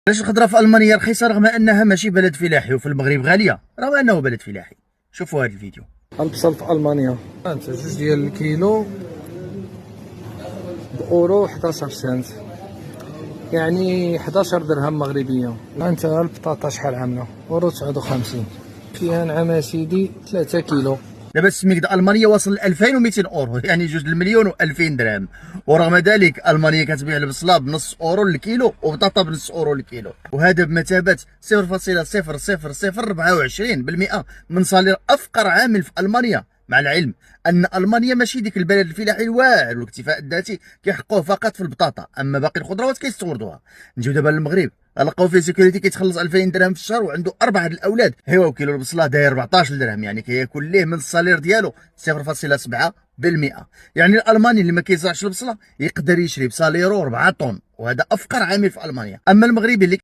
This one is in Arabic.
علاش الخضره في المانيا رخيصه رغم انها ماشي بلد فلاحي، وفي المغرب غاليه رغم انه بلد فلاحي؟ شوفوا هذا الفيديو. البصل في المانيا انت جوج ديال الكيلو باورو 11 سنت، يعني 11 درهم مغربيه. انت البطاطا شحال عامله؟ اورو 59. فيها نعم سيدي 3 كيلو. دابا السميك د المانيا واصل ل 2200 اورو، يعني جوج المليون و2000 درهم، ورغم ذلك المانيا كتبيع البصله بنص اورو للكيلو وبطاطا بنص اورو للكيلو، وهذا بمثابه 0.0024% من صالير افقر عامل في المانيا. مع العلم ان المانيا ماشي ديك البلد الفلاحي الواعر، والاكتفاء الذاتي كيحققوه فقط في البطاطا، اما باقي الخضروات كيستوردوها. نجيو دابا للمغرب، لقاو فيه سيكوريتي كيتخلص 2000 درهم في الشهر وعنده 4 د الاولاد. ايوا وكيلو البصله داير 14 درهم، يعني كياكل ليه من الصالير ديالو 0.7%. يعني الالماني اللي ما كيزرعش البصله يقدر يشري بصاليرو 4 طن، وهذا افقر عامل في المانيا. اما المغربي اللي